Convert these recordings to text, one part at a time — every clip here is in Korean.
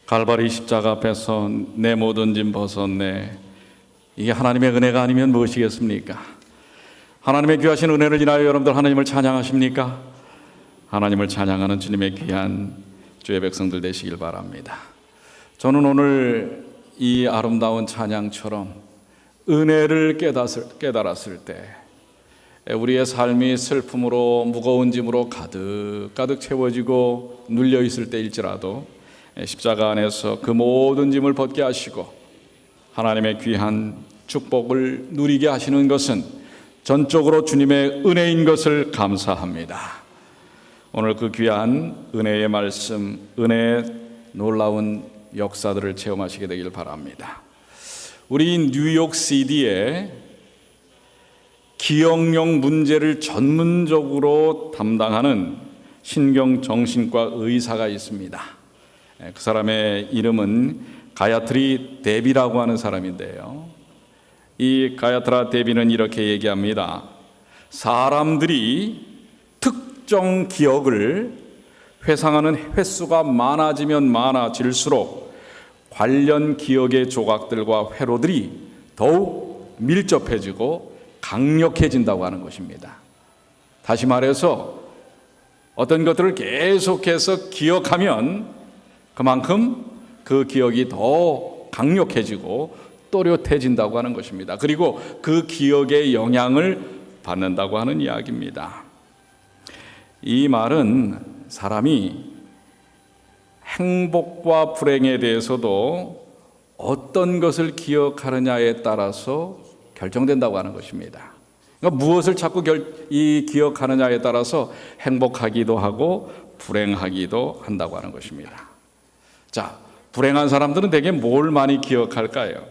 갈바리 십자가 앞에서 내 모든 짐 벗었네. 이게 하나님의 은혜가 아니면 무엇이겠습니까? 하나님의 귀하신 은혜를 인하여 여러분들 하나님을 찬양하십니까? 하나님을 찬양하는 주님의 귀한 주의 백성들 되시길 바랍니다. 저는 오늘 이 아름다운 찬양처럼 은혜를 깨달았을 때 우리의 삶이 슬픔으로 무거운 짐으로 가득 채워지고 눌려 있을 때일지라도 십자가 안에서 그 모든 짐을 벗게 하시고 하나님의 귀한 축복을 누리게 하시는 것은 전적으로 주님의 은혜인 것을 감사합니다. 오늘 그 귀한 은혜의 말씀, 은혜의 놀라운 역사들을 체험하시게 되길 바랍니다. 우리 뉴욕시티에 기억력 문제를 전문적으로 담당하는 신경정신과 의사가 있습니다. 그 사람의 이름은 가야트리 데비라고 하는 사람인데요, 이 가야트라 데비는 이렇게 얘기합니다. 사람들이 특정 기억을 회상하는 횟수가 많아지면 많아질수록 관련 기억의 조각들과 회로들이 더욱 밀접해지고 강력해진다고 하는 것입니다. 다시 말해서 어떤 것들을 계속해서 기억하면 그만큼 그 기억이 더 강력해지고 또렷해진다고 하는 것입니다. 그리고 그 기억의 영향을 받는다고 하는 이야기입니다. 이 말은 사람이 행복과 불행에 대해서도 어떤 것을 기억하느냐에 따라서 결정된다고 하는 것입니다. 그러니까 무엇을 자꾸 기억하느냐에 따라서 행복하기도 하고 불행하기도 한다고 하는 것입니다. 자, 불행한 사람들은 대개 뭘 많이 기억할까요?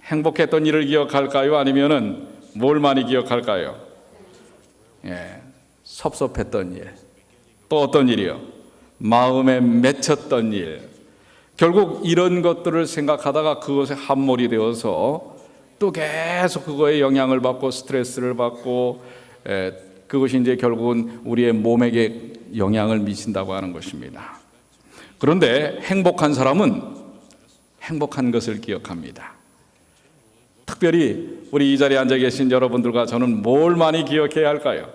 행복했던 일을 기억할까요? 아니면은 뭘 많이 기억할까요? 섭섭했던 일. 또 어떤 일이요? 마음에 맺혔던 일. 결국 이런 것들을 생각하다가 그것에 함몰이 되어서 또 계속 그거에 영향을 받고 스트레스를 받고 그것이 이제 결국은 우리의 몸에게 영향을 미친다고 하는 것입니다. 그런데 행복한 사람은 행복한 것을 기억합니다. 특별히 우리 이 자리에 앉아 계신 여러분들과 저는 뭘 많이 기억해야 할까요?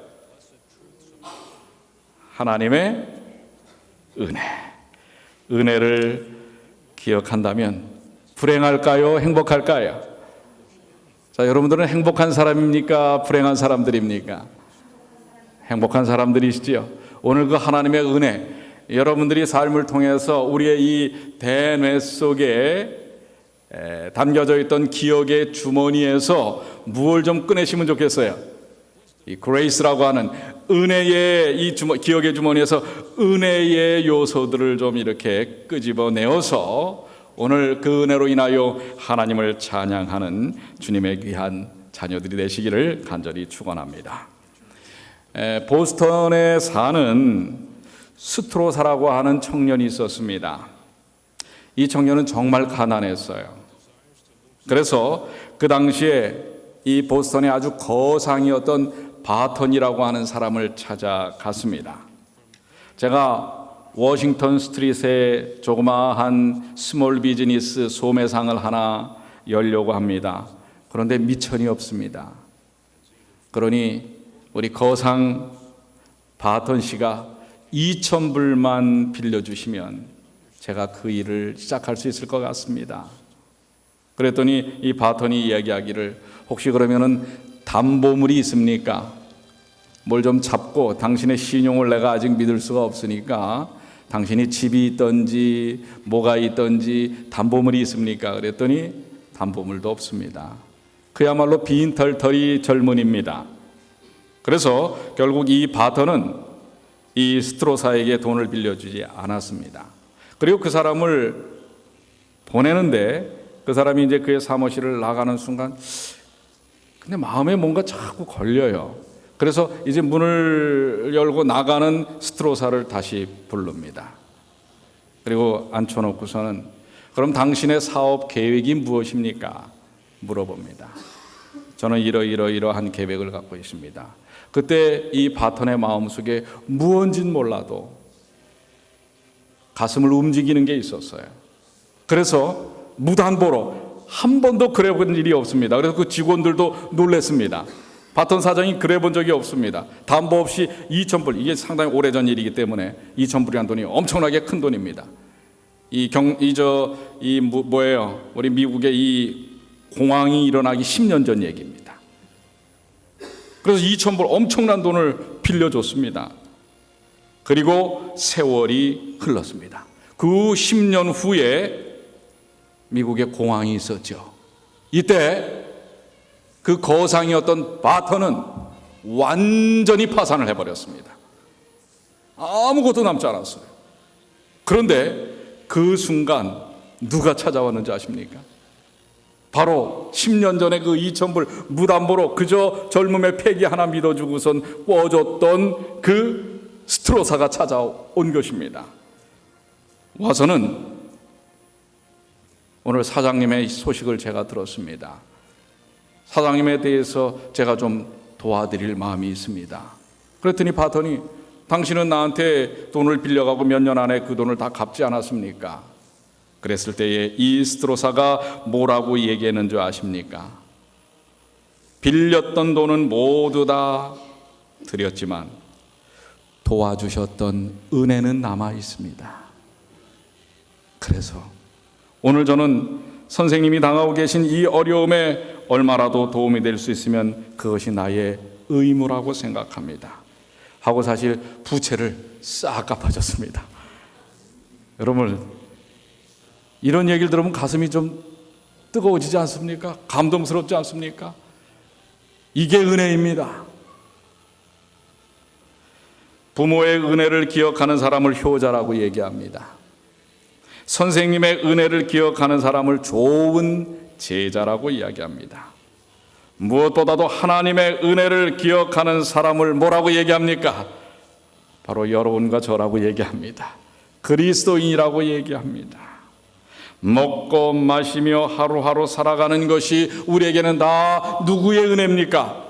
하나님의 은혜를 기억한다면 불행할까요? 행복할까요? 자, 여러분들은 행복한 사람입니까? 불행한 사람들입니까? 행복한 사람들이시지요. 오늘 그 하나님의 은혜, 여러분들이 삶을 통해서 우리의 이 대뇌 속에 담겨져 있던 기억의 주머니에서 무엇을 좀 꺼내시면 좋겠어요. 이 그레이스라고 하는 은혜의 이 기억의 주머니에서 은혜의 요소들을 좀 이렇게 끄집어내어서 오늘 그 은혜로 인하여 하나님을 찬양하는 주님의 귀한 자녀들이 되시기를 간절히 축원합니다. 보스턴에 사는 스트로사라고 하는 청년이 있었습니다. 이 청년은 정말 가난했어요. 그래서 그 당시에 이 보스턴의 아주 거상이었던 바턴이라고 하는 사람을 찾아갔습니다. 제가 워싱턴 스트릿에 조그마한 스몰 비즈니스 소매상을 하나 열려고 합니다. 그런데 미천이 없습니다. 그러니 우리 거상 바턴 씨가 2,000불만 빌려주시면 제가 그 일을 시작할 수 있을 것 같습니다. 그랬더니 이 바턴이 이야기하기를, 혹시 그러면은 담보물이 있습니까? 뭘 좀 잡고, 당신의 신용을 내가 아직 믿을 수가 없으니까 당신이 집이 있던지 뭐가 있던지 담보물이 있습니까? 그랬더니 담보물도 없습니다. 그야말로 빈털터리 젊은이입니다. 그래서 결국 이 바턴은 이 스트로사에게 돈을 빌려주지 않았습니다. 그리고 그 사람을 보내는데 그 사람이 이제 그의 사무실을 나가는 순간 근데 마음에 뭔가 자꾸 걸려요. 그래서 이제 문을 열고 나가는 스트로사를 다시 부릅니다. 그리고 앉혀놓고서는 그럼 당신의 사업 계획이 무엇입니까? 물어봅니다. 저는 이러한 계획을 갖고 있습니다. 그때 이 바턴의 마음속에 무언진 몰라도 가슴을 움직이는 게 있었어요. 그래서 무담보로 한 번도 그래 본 일이 없습니다. 그래서 그 직원들도 놀랐습니다. 바톤 사장이 그래 본 적이 없습니다. 담보 없이 2,000불, 이게 상당히 오래전 일이기 때문에 2,000불이라는 돈이 엄청나게 큰 돈입니다. 우리 미국의 이 공황이 일어나기 10년 전 얘기입니다. 그래서 2,000불 엄청난 돈을 빌려줬습니다. 그리고 세월이 흘렀습니다. 그 10년 후에 미국에 공황이 있었죠. 이때 그 거상이었던 바턴은 완전히 파산을 해버렸습니다. 아무것도 남지 않았어요. 그런데 그 순간 누가 찾아왔는지 아십니까? 바로 10년 전에 그 2,000불 무담보로 그저 젊음의 패기 하나 믿어주고선 꿔줬던 그 스트로사가 찾아온 것입니다. 와서는 오늘 사장님의 소식을 제가 들었습니다. 사장님에 대해서 제가 좀 도와드릴 마음이 있습니다. 그랬더니 바턴이 당신은 나한테 돈을 빌려가고 몇 년 안에 그 돈을 다 갚지 않았습니까? 그랬을 때에 이 스트로사가 뭐라고 얘기했는 줄 아십니까? 빌렸던 돈은 모두 다 드렸지만 도와주셨던 은혜는 남아 있습니다. 그래서 오늘 저는 선생님이 당하고 계신 이 어려움에 얼마라도 도움이 될 수 있으면 그것이 나의 의무라고 생각합니다. 하고 사실 부채를 싹 갚아줬습니다. 여러분, 이런 얘기를 들으면 가슴이 좀 뜨거워지지 않습니까? 감동스럽지 않습니까? 이게 은혜입니다. 부모의 은혜를 기억하는 사람을 효자라고 얘기합니다. 선생님의 은혜를 기억하는 사람을 좋은 제자라고 이야기합니다. 무엇보다도 하나님의 은혜를 기억하는 사람을 뭐라고 얘기합니까? 바로 여러분과 저라고 얘기합니다. 그리스도인이라고 얘기합니다. 먹고 마시며 하루하루 살아가는 것이 우리에게는 다 누구의 은혜입니까?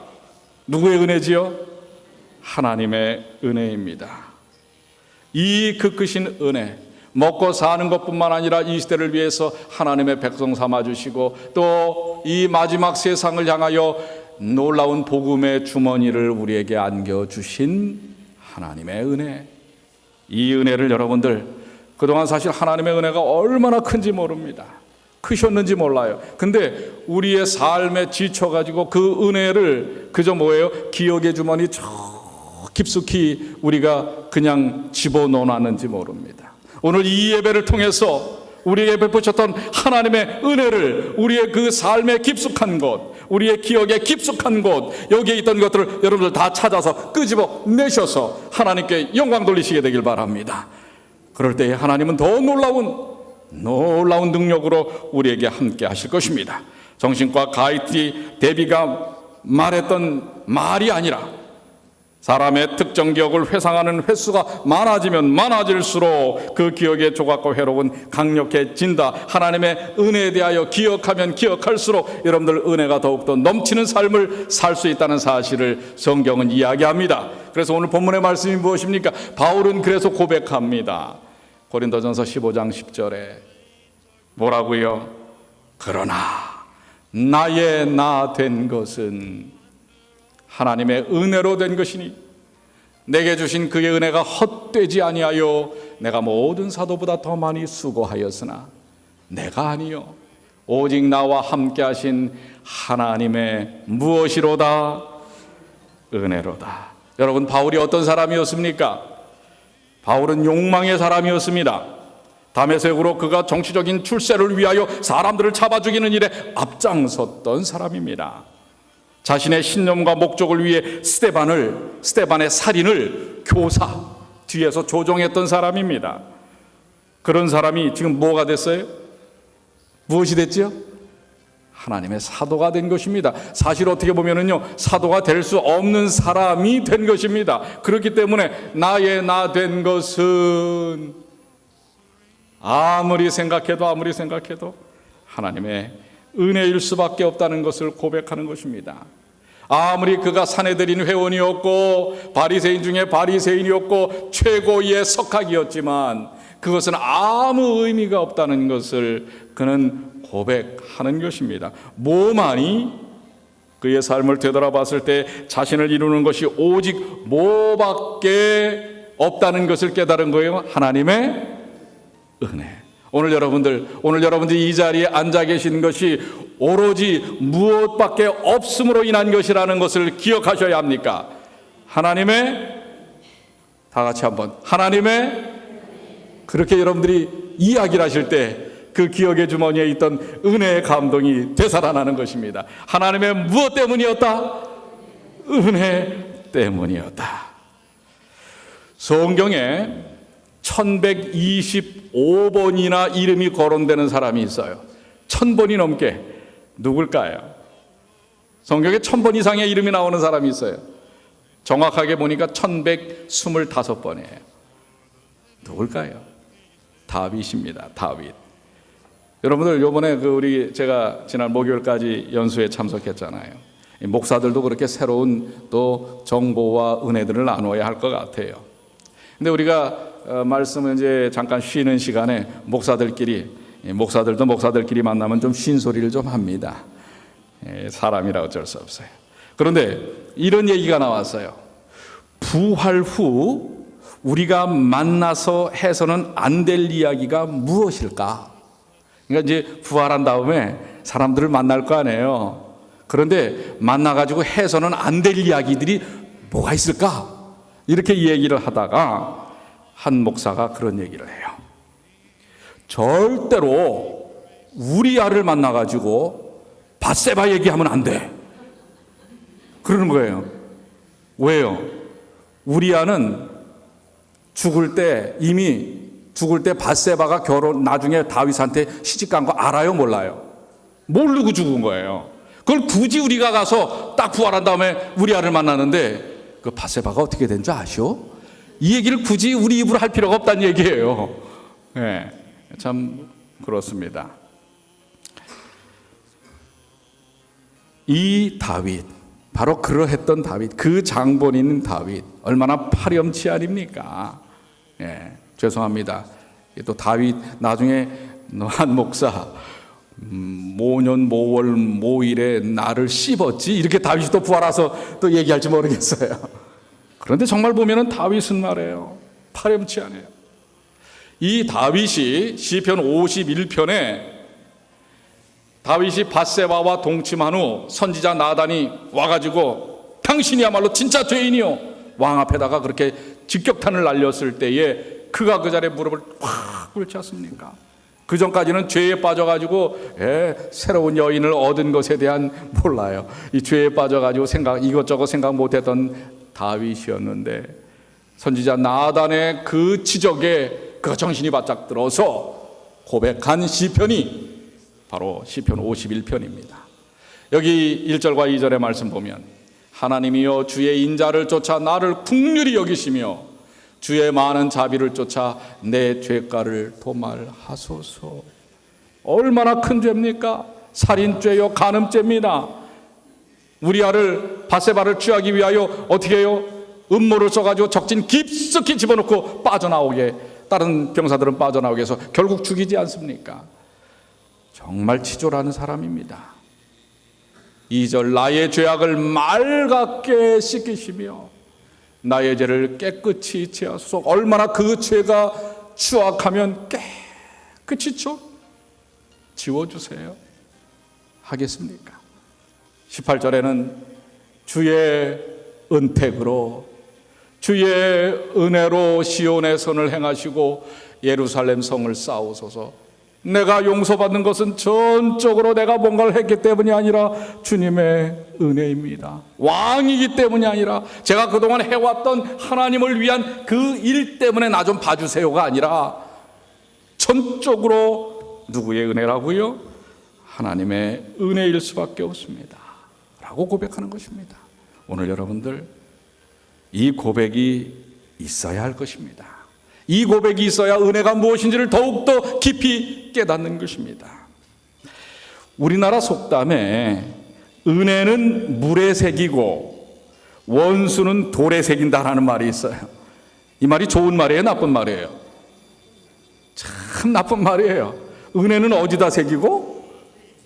누구의 은혜지요? 하나님의 은혜입니다. 이 그 크신 은혜, 먹고 사는 것뿐만 아니라 이 시대를 위해서 하나님의 백성 삼아주시고 또 이 마지막 세상을 향하여 놀라운 복음의 주머니를 우리에게 안겨주신 하나님의 은혜, 이 은혜를 여러분들 그동안 사실 하나님의 은혜가 얼마나 큰지 모릅니다. 크셨는지 몰라요. 근데 우리의 삶에 지쳐가지고 그 은혜를 그저 뭐예요? 기억의 주머니 저 깊숙이 우리가 그냥 집어넣어놨는지 모릅니다. 오늘 이 예배를 통해서 우리에게 베푸셨던 하나님의 은혜를 우리의 그 삶의 깊숙한 곳, 우리의 기억의 깊숙한 곳, 여기에 있던 것들을 여러분들 다 찾아서 끄집어 내셔서 하나님께 영광 돌리시게 되길 바랍니다. 그럴 때 하나님은 더 놀라운 능력으로 우리에게 함께 하실 것입니다. 정신과 가이티 데비가 말했던 말이 아니라 사람의 특정 기억을 회상하는 횟수가 많아지면 많아질수록 그 기억의 조각과 회로는 강력해진다. 하나님의 은혜에 대하여 기억하면 기억할수록 여러분들 은혜가 더욱더 넘치는 삶을 살 수 있다는 사실을 성경은 이야기합니다. 그래서 오늘 본문의 말씀이 무엇입니까? 바울은 그래서 고백합니다. 고린도전서 15장 10절에 뭐라고요? 그러나 나의 나 된 것은 하나님의 은혜로 된 것이니 내게 주신 그의 은혜가 헛되지 아니하여 내가 모든 사도보다 더 많이 수고하였으나 내가 아니요 오직 나와 함께 하신 하나님의 무엇이로다? 은혜로다. 여러분, 바울이 어떤 사람이었습니까? 바울은 욕망의 사람이었습니다. 다메섹으로 그가 정치적인 출세를 위하여 사람들을 잡아 죽이는 일에 앞장섰던 사람입니다. 자신의 신념과 목적을 위해 스데반의 살인을 교사 뒤에서 조종했던 사람입니다. 그런 사람이 지금 뭐가 됐어요? 무엇이 됐지요? 하나님의 사도가 된 것입니다. 사실 어떻게 보면은요, 사도가 될 수 없는 사람이 된 것입니다. 그렇기 때문에 나의 나 된 것은 아무리 생각해도 하나님의 은혜일 수밖에 없다는 것을 고백하는 것입니다. 아무리 그가 사내들인 회원이었고 바리새인 중에 바리새인이었고 최고의 석학이었지만 그것은 아무 의미가 없다는 것을 그는 고백하는 것입니다. 뭐만이 그의 삶을 되돌아봤을 때 자신을 이루는 것이 오직 뭐밖에 없다는 것을 깨달은 거예요. 하나님의 은혜. 오늘 여러분들이 이 자리에 앉아 계신 것이 오로지 무엇밖에 없음으로 인한 것이라는 것을 기억하셔야 합니까? 하나님의, 다 같이 한번, 하나님의, 그렇게 여러분들이 이야기를 하실 때 그 기억의 주머니에 있던 은혜의 감동이 되살아나는 것입니다. 하나님의 무엇 때문이었다? 은혜 때문이었다. 성경에 1125번이나 이름이 거론되는 사람이 있어요. 1000번이 넘게. 누굴까요? 성경에 1000번 이상의 이름이 나오는 사람이 있어요. 정확하게 보니까 1125번이에요. 누굴까요? 다윗입니다. 다윗. 여러분들 요번에 제가 지난 목요일까지 연수에 참석했잖아요. 목사들도 그렇게 새로운 또 정보와 은혜들을 나누어야 할 것 같아요. 근데 우리가 말씀을 이제 잠깐 쉬는 시간에 목사들도 목사들끼리 만나면 좀 쉰 소리를 좀 합니다. 사람이라 어쩔 수 없어요. 그런데 이런 얘기가 나왔어요. 부활 후 우리가 만나서 해서는 안 될 이야기가 무엇일까? 그러니까 이제 부활한 다음에 사람들을 만날 거 아니에요. 그런데 만나가지고 해서는 안 될 이야기들이 뭐가 있을까? 이렇게 얘기를 하다가 한 목사가 그런 얘기를 해요. 절대로 우리아를 만나가지고 밧세바 얘기하면 안 돼. 그러는 거예요. 왜요? 우리아는 이미 죽을 때 밧세바가 나중에 다윗한테 시집간 거 알아요, 몰라요? 모르고 죽은 거예요. 그걸 굳이 우리가 가서 딱 부활한 다음에 우리아를 만나는데 그 밧세바가 어떻게 된 줄 아시오? 이 얘기를 굳이 우리 입으로 할 필요가 없다는 얘기예요. 네, 참 그렇습니다. 이 다윗, 바로 그러했던 다윗, 그 장본인 다윗, 얼마나 파렴치 아닙니까? 예, 죄송합니다. 또 다윗 나중에 한 목사 모년 모월 모일에 나를 씹었지 이렇게 다윗이 또 부활해서 또 얘기할지 모르겠어요. 그런데 정말 보면은 다윗은 말이에요, 파렴치 않아요. 이 다윗이 시편 51편에 다윗이 밧세바와 동침한 후 선지자 나단이 와가지고 당신이야말로 진짜 죄인이요, 왕 앞에다가 그렇게 직격탄을 날렸을 때에 그가 그 자리에 무릎을 확 꿇지 않습니까? 그 전까지는 죄에 빠져가지고 새로운 여인을 얻은 것에 대한 몰라요. 이 죄에 빠져가지고 이것저것 생각 못했던 다윗이었는데 선지자 나단의 그 지적에 그가 정신이 바짝 들어서 고백한 시편이 바로 시편 51편입니다. 여기 1절과 2절의 말씀 보면 하나님이여 주의 인자를 쫓아 나를 긍휼히 여기시며 주의 많은 자비를 쫓아 내 죄가를 도말하소서. 얼마나 큰 죄입니까? 살인죄요, 간음죄입니다. 우리아를 밧세바를 취하기 위하여 어떻게 해요? 음모를 써가지고 적진 깊숙이 집어넣고 빠져나오게, 다른 병사들은 빠져나오게 해서 결국 죽이지 않습니까? 정말 치졸한 사람입니다. 2절 나의 죄악을 맑게 씻기시며 나의 죄를 깨끗이 지하소서. 얼마나 그 죄가 추악하면 깨끗이 지워주세요 하겠습니까? 18절에는 주의 은택으로 주의 은혜로 시온의 선을 행하시고 예루살렘 성을 쌓으소서. 내가 용서받는 것은 전적으로 내가 뭔가를 했기 때문이 아니라 주님의 은혜입니다. 왕이기 때문이 아니라 제가 그동안 해왔던 하나님을 위한 그 일 때문에 나 좀 봐주세요가 아니라 전적으로 누구의 은혜라고요? 하나님의 은혜일 수밖에 없습니다 라고 고백하는 것입니다. 오늘 여러분들 이 고백이 있어야 할 것입니다. 이 고백이 있어야 은혜가 무엇인지를 더욱더 깊이 깨닫는 것입니다. 우리나라 속담에 은혜는 물에 새기고 원수는 돌에 새긴다라는 말이 있어요. 이 말이 좋은 말이에요, 나쁜 말이에요? 참 나쁜 말이에요. 은혜는 어디다 새기고?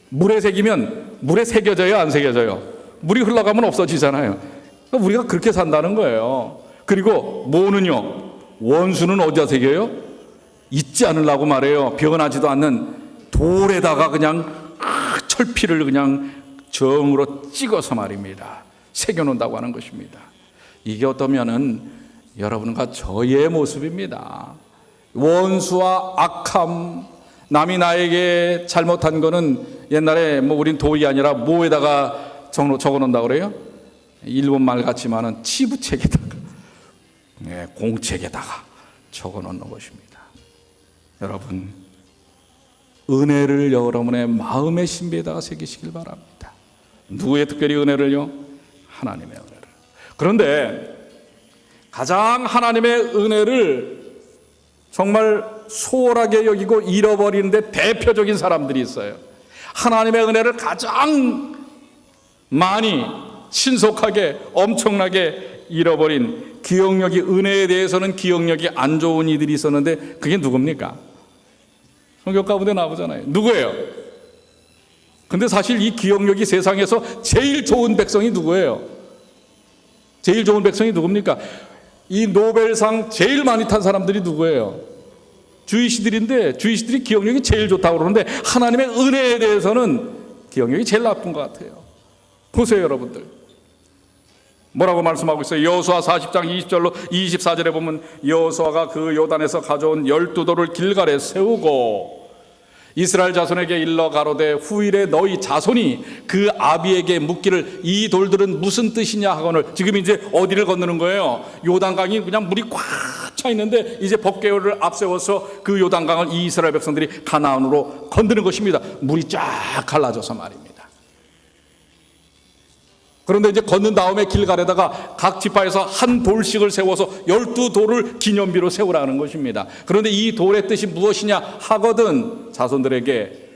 물에 새기면 물에 새겨져요, 안 새겨져요? 물이 흘러가면 없어지잖아요. 그러니까 우리가 그렇게 산다는 거예요. 그리고 뭐는요? 원수는 어디다 새겨요? 잊지 않으려고 말해요. 변하지도 않는 돌에다가 그냥 철피를 그냥 정으로 찍어서 말입니다. 새겨놓는다고 하는 것입니다. 이게 어떠면은 여러분과 저의 모습입니다. 원수와 악함, 남이 나에게 잘못한 거는 옛날에 우린 돌이 아니라 뭐에다가 적어놓는다고 그래요? 일본 말 같지만은 치부책에다가, 공책에다가 적어놓는 것입니다. 여러분, 은혜를 여러분의 마음의 신비에다가 새기시길 바랍니다. 누구의 특별히 은혜를요? 하나님의 은혜를. 그런데 가장 하나님의 은혜를 정말 소홀하게 여기고 잃어버리는데 대표적인 사람들이 있어요. 하나님의 은혜를 가장 많이 신속하게 엄청나게 잃어버린, 기억력이, 은혜에 대해서는 기억력이 안 좋은 이들이 있었는데 그게 누굽니까? 성경 가운데 나오잖아요. 누구예요? 근데 사실 이 기억력이 세상에서 제일 좋은 백성이 누구예요? 제일 좋은 백성이 누굽니까? 이 노벨상 제일 많이 탄 사람들이 누구예요? 주이시들인데, 주이시들이 기억력이 제일 좋다고 그러는데 하나님의 은혜에 대해서는 기억력이 제일 나쁜 것 같아요. 보세요, 여러분들. 뭐라고 말씀하고 있어요? 여호수아 40장 20절로 24절에 보면 여호수아가 그 요단에서 가져온 12돌을 길갈에 세우고 이스라엘 자손에게 일러 가로되 후일에 너희 자손이 그 아비에게 묻기를 이 돌들은 무슨 뜻이냐 하거늘. 지금 이제 어디를 건너는 거예요? 요단강이 그냥 물이 꽉 차 있는데 이제 법궤를 앞세워서 그 요단강을 이 이스라엘 백성들이 가나안으로 건드는 것입니다. 물이 쫙 갈라져서 말입니다. 그런데 이제 건넌 다음에 길갈에다가 각 지파에서 한 돌씩을 세워서 12돌을 기념비로 세우라는 것입니다. 그런데 이 돌의 뜻이 무엇이냐 하거든 자손들에게,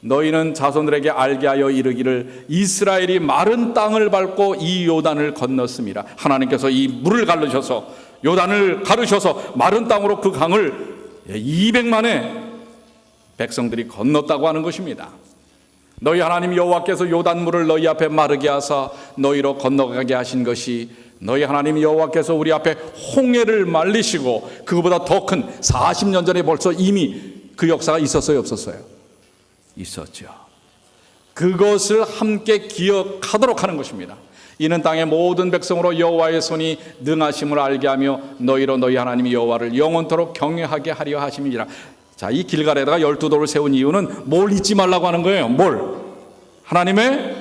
너희는 자손들에게 알게 하여 이르기를 이스라엘이 마른 땅을 밟고 이 요단을 건넜습니다. 하나님께서 이 물을 가르셔서 요단을 가르셔서 마른 땅으로 그 강을 200만의 백성들이 건넜다고 하는 것입니다. 너희 하나님 여호와께서 요단물을 너희 앞에 마르게 하사 너희로 건너가게 하신 것이 너희 하나님 여호와께서 우리 앞에 홍해를 말리시고 그거보다 더 큰 40년 전에 벌써 이미 그 역사가 있었어요, 없었어요? 있었죠. 그것을 함께 기억하도록 하는 것입니다. 이는 땅의 모든 백성으로 여호와의 손이 능하심을 알게 하며 너희로 너희 하나님 여호와를 영원토록 경외하게 하려 하심이니라. 자, 이 길갈에다가 12돌을 세운 이유는 뭘 잊지 말라고 하는 거예요? 뭘? 하나님의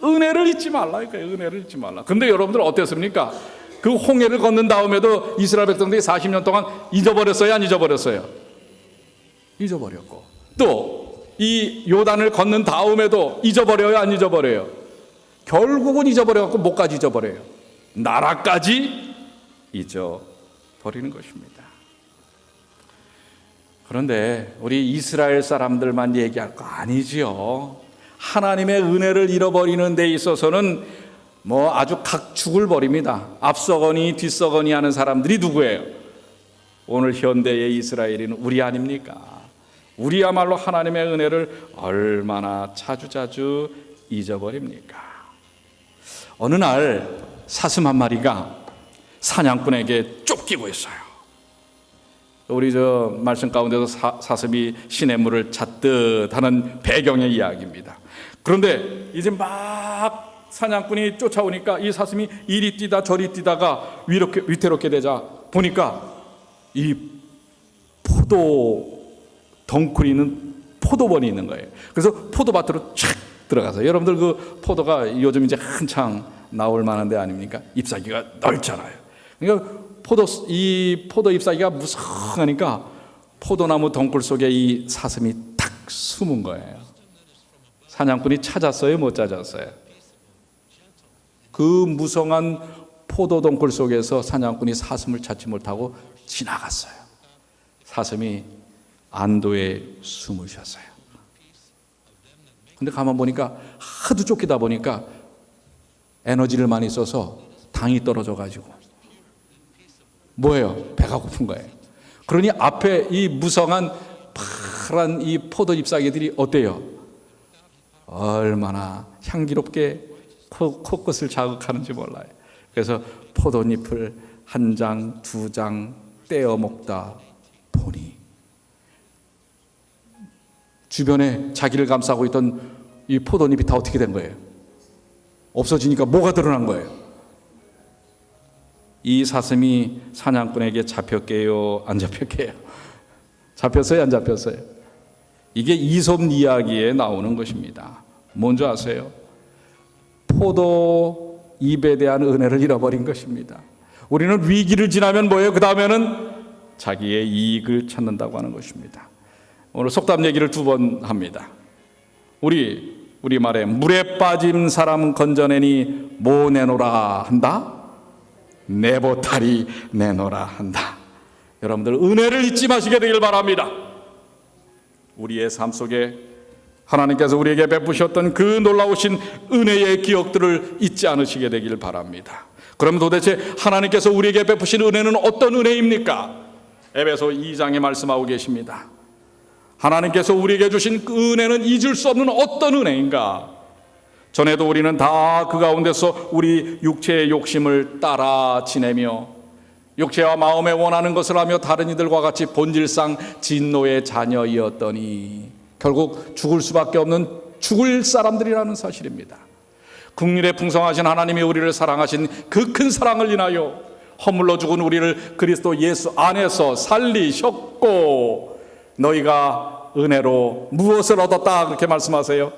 은혜를 잊지 말라. 은혜를 잊지 말라. 근데 여러분들 어땠습니까? 그 홍해를 건넌 다음에도 이스라엘 백성들이 40년 동안 잊어버렸어요, 안 잊어버렸어요? 잊어버렸고, 또 이 요단을 건넌 다음에도 잊어버려요, 안 잊어버려요? 결국은 잊어버려갖고 뭐까지 잊어버려요? 나라까지 잊어버리는 것입니다. 그런데 우리 이스라엘 사람들만 얘기할 거 아니지요. 하나님의 은혜를 잃어버리는 데 있어서는 아주 각축을 벌입니다. 앞서거니 뒤서거니 하는 사람들이 누구예요? 오늘 현대의 이스라엘은 우리 아닙니까? 우리야말로 하나님의 은혜를 얼마나 자주자주 잊어버립니까? 어느 날 사슴 한 마리가 사냥꾼에게 쫓기고 있어요. 우리 말씀 가운데도 사슴이 시냇물을 찾듯 하는 배경의 이야기입니다. 그런데 이제 막 사냥꾼이 쫓아오니까 이 사슴이 이리 뛰다 저리 뛰다가 위태롭게 되자 보니까 이 포도 덩쿨이 있는 포도원이 있는 거예요. 그래서 포도밭으로 촥 들어가서, 여러분들 그 포도가 요즘 이제 한창 나올 만한 데 아닙니까? 잎사귀가 넓잖아요. 그러니까 이 포도 잎사귀가 무성하니까 포도나무 덩굴 속에 이 사슴이 탁 숨은 거예요. 사냥꾼이 찾았어요, 못 찾았어요? 그 무성한 포도 덩굴 속에서 사냥꾼이 사슴을 찾지 못하고 지나갔어요. 사슴이 안도에 숨을 쉬었어요. 근데 가만 보니까 하도 쫓기다 보니까 에너지를 많이 써서 당이 떨어져 가지고 뭐예요? 배가 고픈 거예요. 그러니 앞에 이 무성한 파란 이 포도 잎사귀들이 어때요? 얼마나 향기롭게 코끝을 자극하는지 몰라요. 그래서 포도잎을 한 장, 두 장 떼어 먹다 보니 주변에 자기를 감싸고 있던 이 포도잎이 다 어떻게 된 거예요? 없어지니까 뭐가 드러난 거예요? 이 사슴이 사냥꾼에게 잡혔게요? 안 잡혔게요? 잡혔어요? 안 잡혔어요? 이게 이솝 이야기에 나오는 것입니다. 뭔지 아세요? 포도 잎에 대한 은혜를 잃어버린 것입니다. 우리는 위기를 지나면 뭐예요? 그 다음에는 자기의 이익을 찾는다고 하는 것입니다. 오늘 속담 얘기를 두 번 합니다. 우리 말에 물에 빠진 사람 건져내니 뭐 내놓으라 한다? 내보탈이 내놓으라 한다. 여러분들 은혜를 잊지 마시게 되길 바랍니다. 우리의 삶 속에 하나님께서 우리에게 베푸셨던 그 놀라우신 은혜의 기억들을 잊지 않으시게 되길 바랍니다. 그럼 도대체 하나님께서 우리에게 베푸신 은혜는 어떤 은혜입니까? 에베소 2장에 말씀하고 계십니다. 하나님께서 우리에게 주신 그 은혜는 잊을 수 없는 어떤 은혜인가? 전에도 우리는 다 그 가운데서 우리 육체의 욕심을 따라 지내며 육체와 마음에 원하는 것을 하며 다른 이들과 같이 본질상 진노의 자녀이었더니 결국 죽을 수밖에 없는 죽을 사람들이라는 사실입니다. 긍휼에 풍성하신 하나님이 우리를 사랑하신 그 큰 사랑을 인하여 허물로 죽은 우리를 그리스도 예수 안에서 살리셨고 너희가 은혜로 무엇을 얻었다 그렇게 말씀하세요?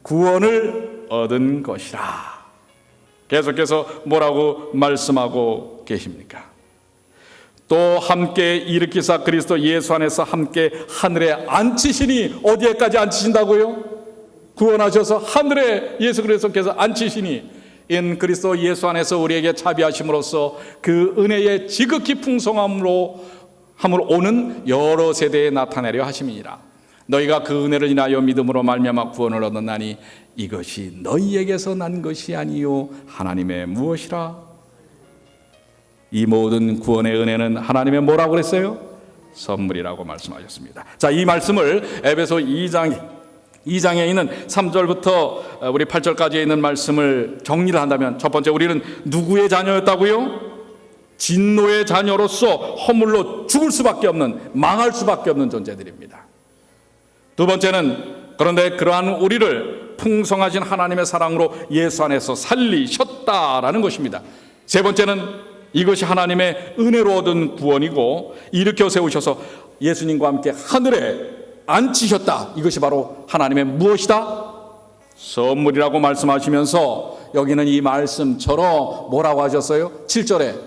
구원을 얻은 것이라. 계속해서 뭐라고 말씀하고 계십니까? 또 함께 일으키사 그리스도 예수 안에서 함께 하늘에 앉히시니 어디에까지 앉히신다고요? 구원하셔서 하늘에 예수 그리스도께서 앉히시니 인 그리스도 예수 안에서 우리에게 자비하심으로써 그 은혜의 지극히 풍성함으로 오는 여러 세대에 나타내려 하심이니라. 너희가 그 은혜를 인하여 믿음으로 말미암아 구원을 얻었나니 이것이 너희에게서 난 것이 아니요 하나님의 무엇이라. 이 모든 구원의 은혜는 하나님의 뭐라고 그랬어요? 선물이라고 말씀하셨습니다. 자, 이 말씀을 에베소 2장에 있는 3절부터 우리 8절까지에 있는 말씀을 정리를 한다면 첫 번째, 우리는 누구의 자녀였다고요? 진노의 자녀로서 허물로 죽을 수밖에 없는, 망할 수밖에 없는 존재들입니다. 두 번째는 그런데 그러한 우리를 풍성하신 하나님의 사랑으로 예수 안에서 살리셨다라는 것입니다. 세 번째는 이것이 하나님의 은혜로 얻은 구원이고 일으켜 세우셔서 예수님과 함께 하늘에 앉히셨다. 이것이 바로 하나님의 무엇이다? 선물이라고 말씀하시면서 여기는 이 말씀처럼 뭐라고 하셨어요? 7절에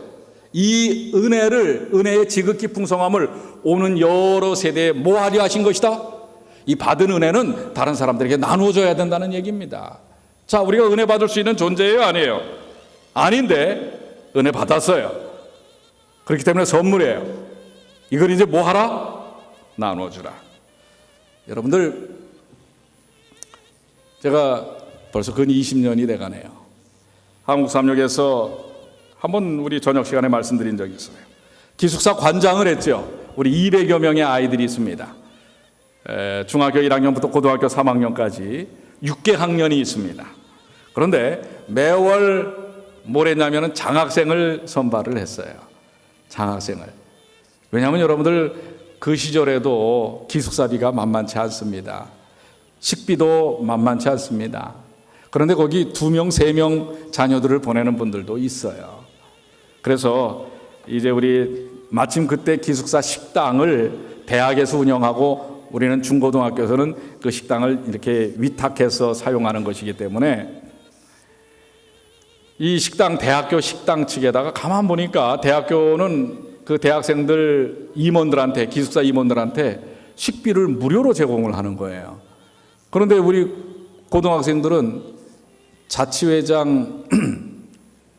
이 은혜의 지극히 풍성함을 오는 여러 세대에 뭐하려 하신 것이다? 이 받은 은혜는 다른 사람들에게 나눠줘야 된다는 얘기입니다. 자, 우리가 은혜 받을 수 있는 존재예요? 아니에요? 아닌데 은혜 받았어요. 그렇기 때문에 선물이에요. 이걸 이제 뭐하라? 나눠주라. 여러분들, 제가 벌써 근 20년이 돼가네요. 한국삼육에서 한번 우리 저녁 시간에 말씀드린 적이 있어요. 기숙사 관장을 했죠. 우리 200여 명의 아이들이 있습니다. 중학교 1학년부터 고등학교 3학년까지 6개 학년이 있습니다. 그런데 매월 뭘 했냐면 장학생을 선발을 했어요. 장학생을. 왜냐하면 여러분들 그 시절에도 기숙사비가 만만치 않습니다. 식비도 만만치 않습니다. 그런데 거기 2명, 3명 자녀들을 보내는 분들도 있어요. 그래서 이제 우리 마침 그때 기숙사 식당을 대학에서 운영하고 우리는 중고등학교에서는 그 식당을 이렇게 위탁해서 사용하는 것이기 때문에 이 식당, 대학교 식당 측에다가 가만 보니까 대학교는 그 대학생들 임원들한테, 기숙사 임원들한테 식비를 무료로 제공을 하는 거예요. 그런데 우리 고등학생들은 자치회장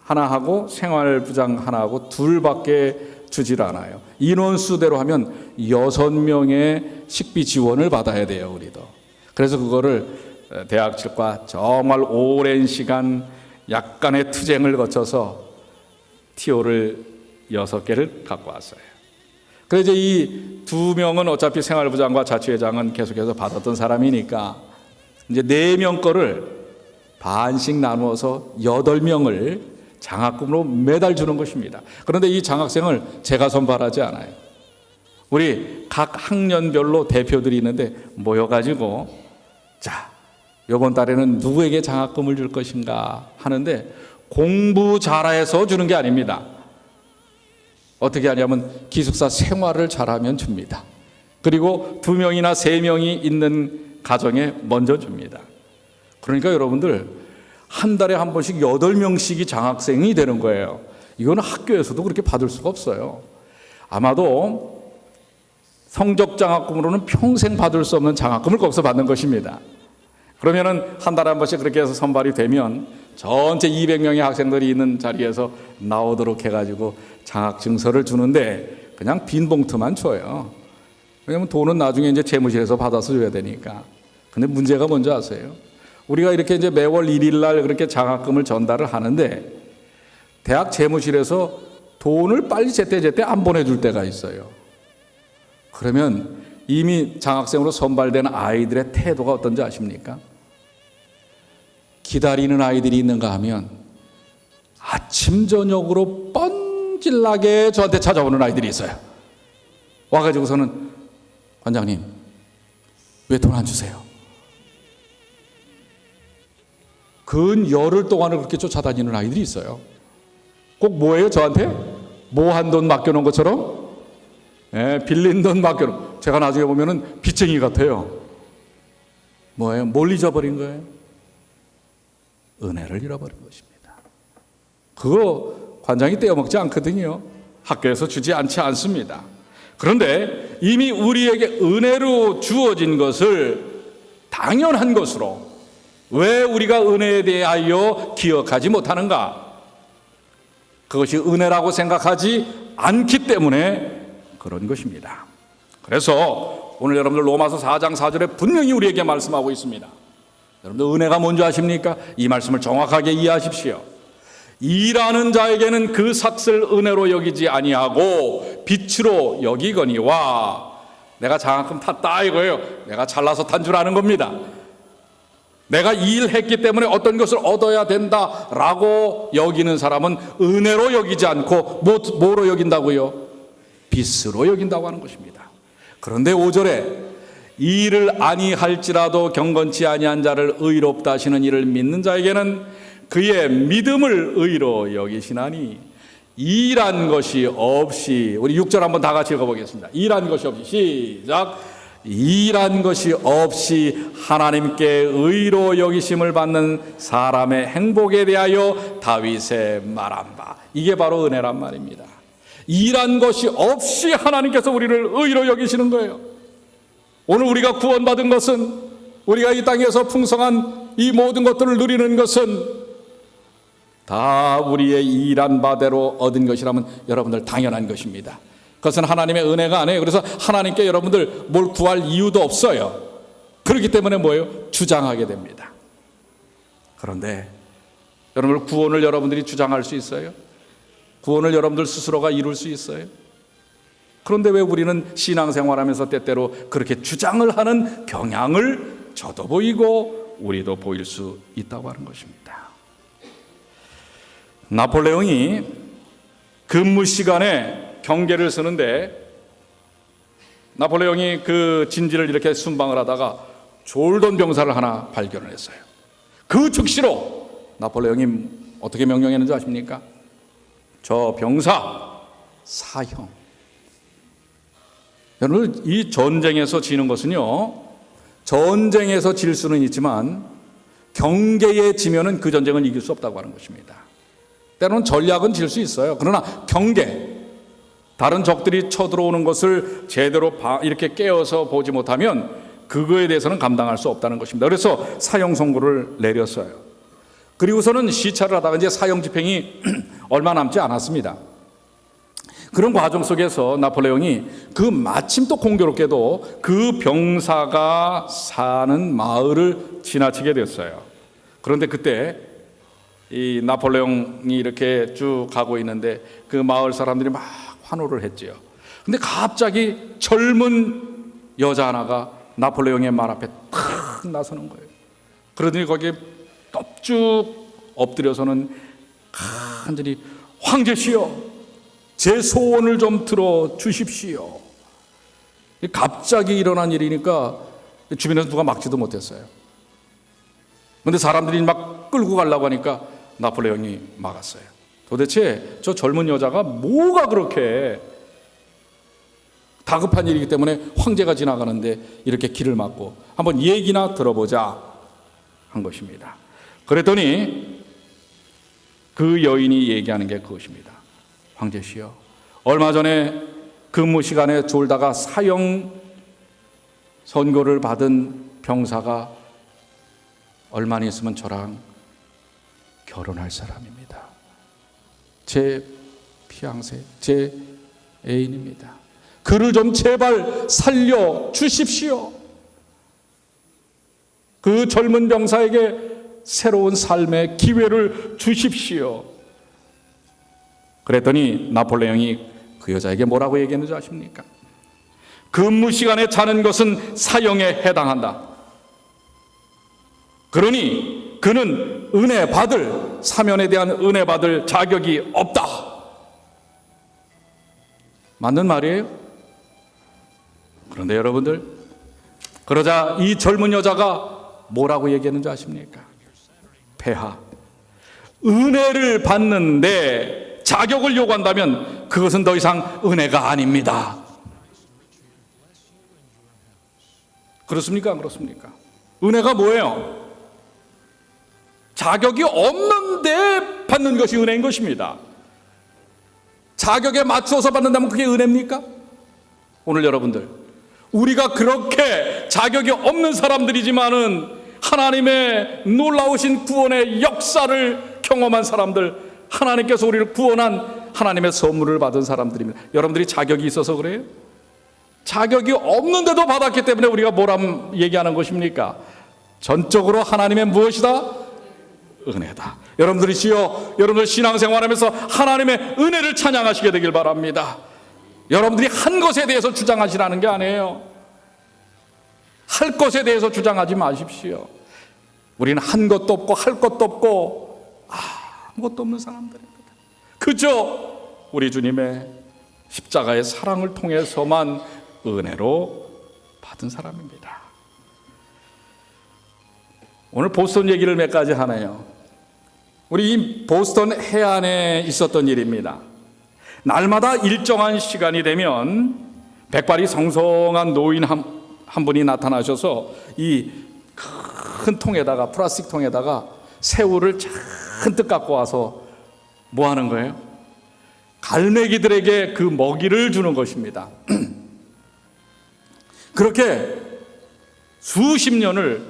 하나 하고 생활부장 하나 하고 둘밖에 주질 않아요. 인원수대로 하면 6명의 식비 지원을 받아야 돼요, 우리도. 그래서 그거를 대학 측과 정말 오랜 시간 약간의 투쟁을 거쳐서 TO를 6개를 갖고 왔어요. 그래서 이 두 명은 어차피 생활부장과 자치회장은 계속해서 받았던 사람이니까 이제 4명 거를 반씩 나누어서 8명을 장학금으로 매달 주는 것입니다. 그런데 이 장학생을 제가 선발하지 않아요. 우리 각 학년별로 대표들이 있는데 모여가지고 자, 이번 달에는 누구에게 장학금을 줄 것인가 하는데 공부 잘해서 주는 게 아닙니다. 어떻게 하냐면 기숙사 생활을 잘하면 줍니다. 그리고 2명이나 3명이 있는 가정에 먼저 줍니다. 그러니까 여러분들 한 달에 한 번씩 8명씩이 장학생이 되는 거예요. 이거는 학교에서도 그렇게 받을 수가 없어요. 아마도 성적 장학금으로는 평생 받을 수 없는 장학금을 거기서 받는 것입니다. 그러면은 한 달에 한 번씩 그렇게 해서 선발이 되면 전체 200명의 학생들이 있는 자리에서 나오도록 해가지고 장학증서를 주는데 그냥 빈 봉투만 줘요. 왜냐면 돈은 나중에 이제 재무실에서 받아서 줘야 되니까. 근데 문제가 뭔지 아세요? 우리가 이렇게 이제 매월 1일 날 그렇게 장학금을 전달을 하는데 대학 재무실에서 돈을 빨리 제때제때 안 보내줄 때가 있어요. 그러면 이미 장학생으로 선발된 아이들의 태도가 어떤지 아십니까? 기다리는 아이들이 있는가 하면 아침 저녁으로 뻔질나게 저한테 찾아오는 아이들이 있어요. 와가지고서는 관장님 왜 돈 안 주세요? 근 열흘 동안을 그렇게 쫓아다니는 아이들이 있어요. 꼭 뭐예요? 저한테 모한 돈 맡겨놓은 것처럼 빌린 돈 맡겨놓은. 제가 나중에 보면은 빚쟁이 같아요. 뭐예요? 뭘 잊어버린 거예요? 은혜를 잃어버린 것입니다. 그거 관장이 떼어먹지 않거든요. 학교에서 주지 않습니다. 그런데 이미 우리에게 은혜로 주어진 것을 당연한 것으로 왜 우리가 은혜에 대하여 기억하지 못하는가? 그것이 은혜라고 생각하지 않기 때문에 그런 것입니다. 그래서 오늘 여러분들 로마서 4장 4절에 분명히 우리에게 말씀하고 있습니다. 여러분들 은혜가 뭔지 아십니까? 이 말씀을 정확하게 이해하십시오. 일하는 자에게는 그 삭슬 은혜로 여기지 아니하고 빛으로 여기거니와. 내가 장학금 탔다 이거예요. 내가 잘나서 탄 줄 아는 겁니다. 내가 일했기 때문에 어떤 것을 얻어야 된다라고 여기는 사람은 은혜로 여기지 않고 뭐로 여긴다고요? 빛으로 여긴다고 하는 것입니다. 그런데 5절에 일을 아니할지라도 경건치 아니한 자를 의롭다 하시는 이를 믿는 자에게는 그의 믿음을 의로 여기시나니 일한 것이 없이. 우리 6절 한번 다 같이 읽어보겠습니다. 일한 것이 없이. 시작. 일한 것이 없이 하나님께 의로 여기심을 받는 사람의 행복에 대하여 다윗의 말한 바. 이게 바로 은혜란 말입니다. 일한 것이 없이 하나님께서 우리를 의로 여기시는 거예요. 오늘 우리가 구원받은 것은, 우리가 이 땅에서 풍성한 이 모든 것들을 누리는 것은 다 우리의 일한 바대로 얻은 것이라면 여러분들 당연한 것입니다. 그것은 하나님의 은혜가 아니에요. 그래서 하나님께 여러분들 뭘 구할 이유도 없어요. 그렇기 때문에 뭐예요? 주장하게 됩니다. 그런데 여러분들 구원을 여러분들이 주장할 수 있어요? 구원을 여러분들 스스로가 이룰 수 있어요? 그런데 왜 우리는 신앙생활하면서 때때로 그렇게 주장을 하는 경향을 저도 보이고 우리도 보일 수 있다고 하는 것입니다. 나폴레옹이 근무 시간에 경계를 쓰는데 나폴레옹이 그 진지를 이렇게 순방을 하다가 졸던 병사를 하나 발견을 했어요. 그 즉시로 나폴레옹이 어떻게 명령했는지 아십니까? 저 병사 사형. 여러분, 이 전쟁에서 지는 것은요, 전쟁에서 질 수는 있지만 경계에 지면은 그 전쟁을 이길 수 없다고 하는 것입니다. 때로는 전략은 질 수 있어요. 그러나 경계, 다른 적들이 쳐들어오는 것을 제대로 이렇게 깨어서 보지 못하면 그거에 대해서는 감당할 수 없다는 것입니다. 그래서 사형 선고를 내렸어요. 그리고서는 시찰을 하다가 이제 사형 집행이 얼마 남지 않았습니다. 그런 과정 속에서 나폴레옹이 그 마침 또 공교롭게도 그 병사가 사는 마을을 지나치게 됐어요. 그런데 그때 이 나폴레옹이 이렇게 쭉 가고 있는데 그 마을 사람들이 막 환호를 했지요. 근데 갑자기 젊은 여자 하나가 나폴레옹의 말 앞에 탁 나서는 거예요. 그러더니 거기에 넙죽 엎드려서는 간절히 황제시여, 제 소원을 좀 들어 주십시오. 갑자기 일어난 일이니까 주변에서 누가 막지도 못했어요. 그런데 사람들이 막 끌고 가려고 하니까 나폴레옹이 막았어요. 도대체 저 젊은 여자가 뭐가 그렇게 다급한 일이기 때문에 황제가 지나가는데 이렇게 길을 막고 한번 얘기나 들어보자 한 것입니다. 그랬더니 그 여인이 얘기하는 게 그것입니다. 황제시여, 얼마 전에 근무 시간에 졸다가 사형 선고를 받은 병사가 얼마나 있으면 저랑 결혼할 사람입니다. 제 피앙세, 제 애인입니다. 그를 좀 제발 살려 주십시오. 그 젊은 병사에게 새로운 삶의 기회를 주십시오. 그랬더니 나폴레옹이 그 여자에게 뭐라고 얘기했는지 아십니까? 근무 시간에 자는 것은 사형에 해당한다. 그러니 그는 은혜 받을, 사면에 대한 은혜 받을 자격이 없다. 맞는 말이에요. 그런데 여러분들, 그러자 이 젊은 여자가 뭐라고 얘기했는지 아십니까? 폐하, 은혜를 받는데 자격을 요구한다면 그것은 더 이상 은혜가 아닙니다. 그렇습니까? 안 그렇습니까? 은혜가 뭐예요? 자격이 없는데 받는 것이 은혜인 것입니다. 자격에 맞춰서 받는다면 그게 은혜입니까? 오늘 여러분들, 우리가 그렇게 자격이 없는 사람들이지만은 하나님의 놀라우신 구원의 역사를 경험한 사람들, 하나님께서 우리를 구원한 하나님의 선물을 받은 사람들입니다. 여러분들이 자격이 있어서 그래요? 자격이 없는데도 받았기 때문에 우리가 뭐라 얘기하는 것입니까? 전적으로 하나님의 무엇이다? 은혜다. 여러분들이시여, 여러분들 신앙생활하면서 하나님의 은혜를 찬양하시게 되길 바랍니다. 여러분들이 한 것에 대해서 주장하시라는 게 아니에요. 할 것에 대해서 주장하지 마십시오. 우리는 한 것도 없고 할 것도 없고 아무것도 없는 사람들입니다. 그저 우리 주님의 십자가의 사랑을 통해서만 은혜로 받은 사람입니다. 오늘 보스턴 얘기를 몇 가지 하네요. 우리 이 보스턴 해안에 있었던 일입니다. 날마다 일정한 시간이 되면 백발이 성성한 노인 한 분이 나타나셔서 이 큰 통에다가, 플라스틱 통에다가 새우를 잔뜩 갖고 와서 뭐 하는 거예요? 갈매기들에게 그 먹이를 주는 것입니다. 그렇게 수십 년을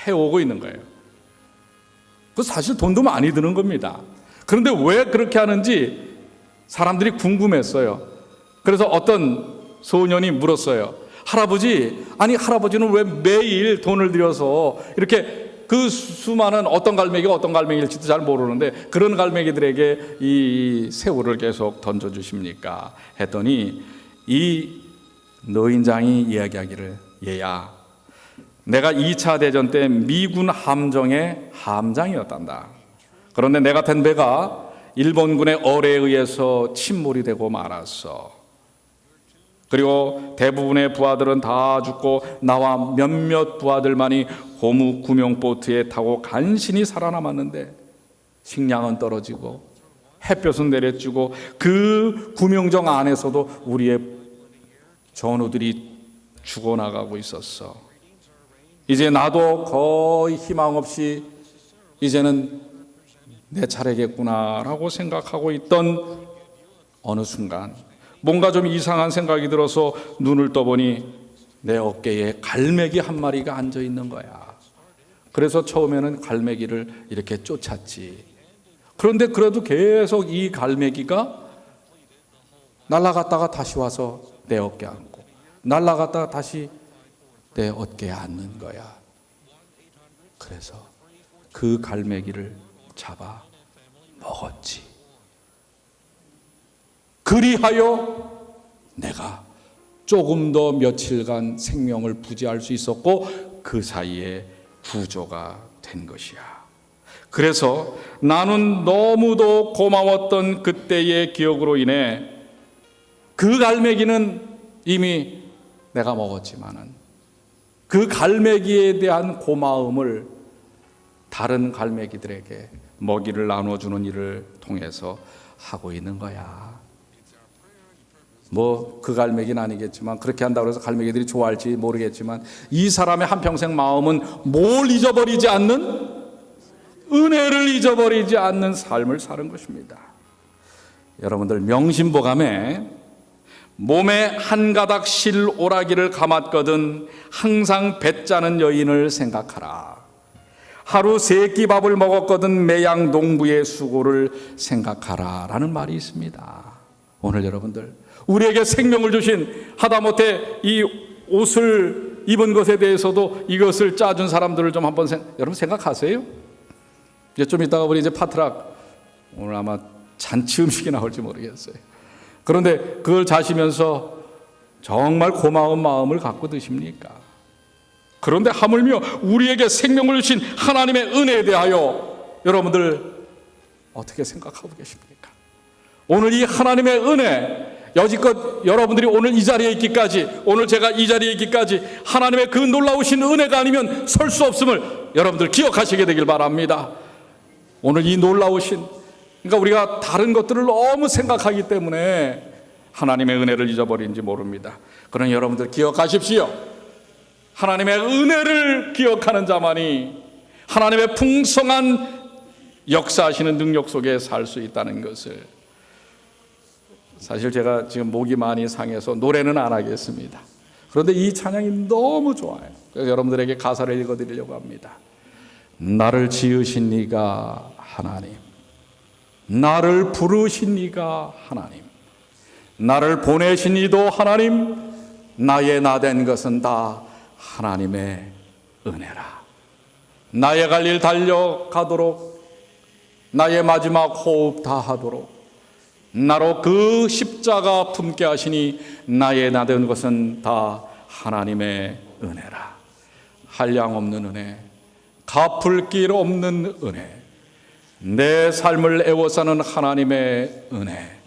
해오고 있는 거예요. 그 사실 돈도 많이 드는 겁니다. 그런데 왜 그렇게 하는지 사람들이 궁금했어요. 그래서 어떤 소년이 물었어요. 할아버지, 아니 할아버지는 왜 매일 돈을 들여서 이렇게 그 수많은 어떤 갈매기가 어떤 갈매기일지도 잘 모르는데 그런 갈매기들에게 이 새우를 계속 던져주십니까? 했더니 이 노인장이 이야기하기를, 얘야, 내가 2차 대전 때 미군 함정의 함장이었단다. 그런데 내가 탄 배가 일본군의 어뢰에 의해서 침몰이 되고 말았어. 그리고 대부분의 부하들은 다 죽고 나와 몇몇 부하들만이 고무 구명보트에 타고 간신히 살아남았는데 식량은 떨어지고 햇볕은 내려지고 그 구명정 안에서도 우리의 전우들이 죽어나가고 있었어. 이제 나도 거의 희망 없이 이제는 내 차례겠구나라고 생각하고 있던 어느 순간 뭔가 좀 이상한 생각이 들어서 눈을 떠보니 내 어깨에 갈매기 한 마리가 앉아 있는 거야. 그래서 처음에는 갈매기를 이렇게 쫓았지. 그런데 그래도 계속 이 갈매기가 날아갔다가 다시 와서 내 어깨에 앉고 날아갔다가 다시 내 어깨에 앉는 거야. 그래서 그 갈매기를 잡아 먹었지. 그리하여 내가 조금 더 며칠간 생명을 부지할 수 있었고 그 사이에 구조가 된 것이야. 그래서 나는 너무도 고마웠던 그때의 기억으로 인해 그 갈매기는 이미 내가 먹었지만은 그 갈매기에 대한 고마움을 다른 갈매기들에게 먹이를 나눠주는 일을 통해서 하고 있는 거야. 뭐 그 갈매기는 아니겠지만 그렇게 한다고 해서 갈매기들이 좋아할지 모르겠지만 이 사람의 한평생 마음은 뭘 잊어버리지 않는, 은혜를 잊어버리지 않는 삶을 사는 것입니다. 여러분들 명심보감에 몸에 한 가닥 실 오라기를 감았거든 항상 배짜는 여인을 생각하라. 하루 3끼 밥을 먹었거든 매양 농부의 수고를 생각하라 라는 말이 있습니다. 오늘 여러분들 우리에게 생명을 주신, 하다못해 이 옷을 입은 것에 대해서도 이것을 짜준 사람들을 좀 한번 여러분 생각하세요? 이제 좀 이따가 우리 이제 파트락, 오늘 아마 잔치 음식이 나올지 모르겠어요. 그런데 그걸 자시면서 정말 고마운 마음을 갖고 드십니까? 그런데 하물며 우리에게 생명을 주신 하나님의 은혜에 대하여 여러분들 어떻게 생각하고 계십니까? 오늘 이 하나님의 은혜, 여지껏 여러분들이 오늘 이 자리에 있기까지, 오늘 제가 이 자리에 있기까지 하나님의 그 놀라우신 은혜가 아니면 설 수 없음을 여러분들 기억하시게 되길 바랍니다. 오늘 이 놀라우신, 그러니까 우리가 다른 것들을 너무 생각하기 때문에 하나님의 은혜를 잊어버린지 모릅니다. 그러나 여러분들 기억하십시오. 하나님의 은혜를 기억하는 자만이 하나님의 풍성한 역사하시는 능력 속에 살 수 있다는 것을, 사실 제가 지금 목이 많이 상해서 노래는 안 하겠습니다. 그런데 이 찬양이 너무 좋아요. 그래서 여러분들에게 가사를 읽어드리려고 합니다. 나를 지으신 이가 하나님, 나를 부르신 이가 하나님, 나를 보내신 이도 하나님, 나의 나 된 것은 다 하나님의 은혜라. 나의 갈 일 달려가도록, 나의 마지막 호흡 다하도록 나로 그 십자가 품게 하시니 나의 나 된 것은 다 하나님의 은혜라. 한량없는 은혜, 갚을 길 없는 은혜, 내 삶을 애워싸는 하나님의 은혜,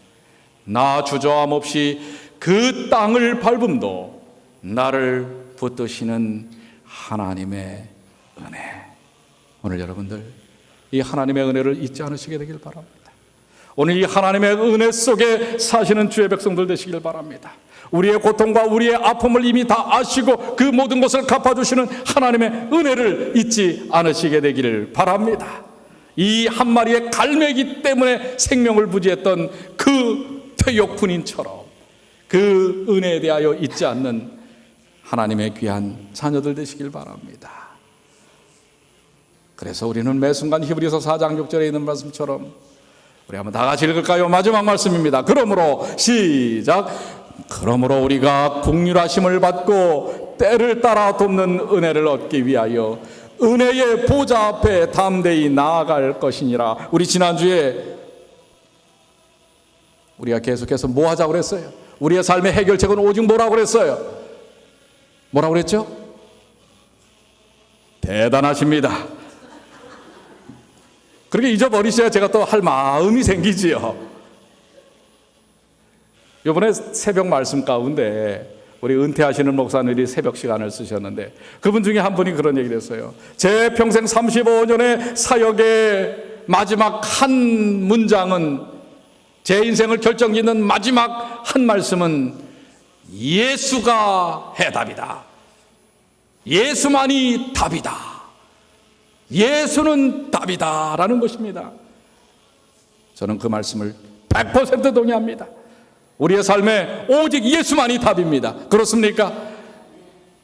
나 주저함 없이 그 땅을 밟음도 나를 붙드시는 하나님의 은혜. 오늘 여러분들 이 하나님의 은혜를 잊지 않으시게 되길 바랍니다. 오늘 이 하나님의 은혜 속에 사시는 주의 백성들 되시길 바랍니다. 우리의 고통과 우리의 아픔을 이미 다 아시고 그 모든 것을 갚아주시는 하나님의 은혜를 잊지 않으시게 되기를 바랍니다. 이 한 마리의 갈매기 때문에 생명을 부지했던 그 퇴역군인처럼 그 은혜에 대하여 잊지 않는 하나님의 귀한 자녀들 되시길 바랍니다. 그래서 우리는 매 순간 히브리서 4장 6절에 있는 말씀처럼 우리 한번 다 같이 읽을까요? 마지막 말씀입니다. 그러므로 시작. 그러므로 우리가 긍휼하심을 받고 때를 따라 돕는 은혜를 얻기 위하여 은혜의 보좌 앞에 담대히 나아갈 것이니라. 우리 지난주에 우리가 계속해서 뭐 하자고 그랬어요? 우리의 삶의 해결책은 오직 뭐라고 그랬어요? 뭐라고 그랬죠? 대단하십니다. 그렇게 잊어버리셔야 제가 또 할 마음이 생기지요. 이번에 새벽 말씀 가운데 우리 은퇴하시는 목사님들이 새벽 시간을 쓰셨는데 그분 중에 한 분이 그런 얘기를 했어요. 제 평생 35년의 사역의 마지막 한 문장은, 제 인생을 결정짓는 마지막 한 말씀은 예수가 해답이다. 예수만이 답이다. 예수는 답이다 라는 것입니다. 저는 그 말씀을 100% 동의합니다. 우리의 삶에 오직 예수만이 답입니다. 그렇습니까?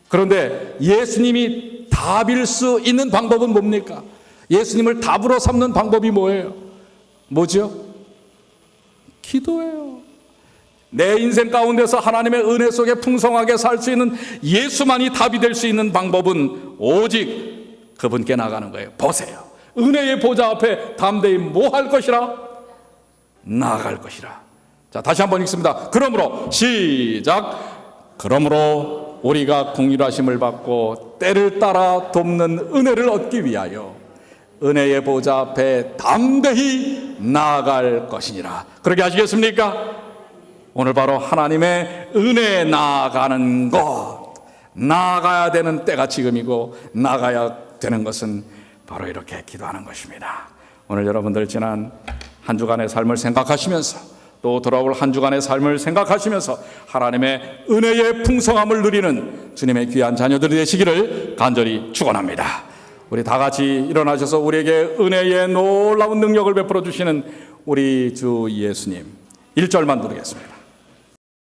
그런데 예수님이 답일 수 있는 방법은 뭡니까? 예수님을 답으로 삼는 방법이 뭐예요? 뭐죠? 기도예요. 내 인생 가운데서 하나님의 은혜 속에 풍성하게 살 수 있는 예수만이 답이 될 수 있는 방법은 오직 그분께 나가는 거예요. 보세요. 은혜의 보좌 앞에 담대히 뭐 할 것이라? 나아갈 것이라. 자, 다시 한번 읽습니다. 그러므로 시작. 그러므로 우리가 긍휼하심을 받고 때를 따라 돕는 은혜를 얻기 위하여 은혜의 보좌 앞에 담대히 나아갈 것이니라. 그렇게 하시겠습니까? 오늘 바로 하나님의 은혜에 나아가는 것, 나아가야 되는 때가 지금이고 나아가야 되는 것은 바로 이렇게 기도하는 것입니다. 오늘 여러분들 지난 한 주간의 삶을 생각하시면서 또 돌아올 한 주간의 삶을 생각하시면서 하나님의 은혜의 풍성함을 누리는 주님의 귀한 자녀들이 되시기를 간절히 축원합니다. 우리 다 같이 일어나셔서 우리에게 은혜의 놀라운 능력을 베풀어 주시는 우리 주 예수님 1절만 누르겠습니다.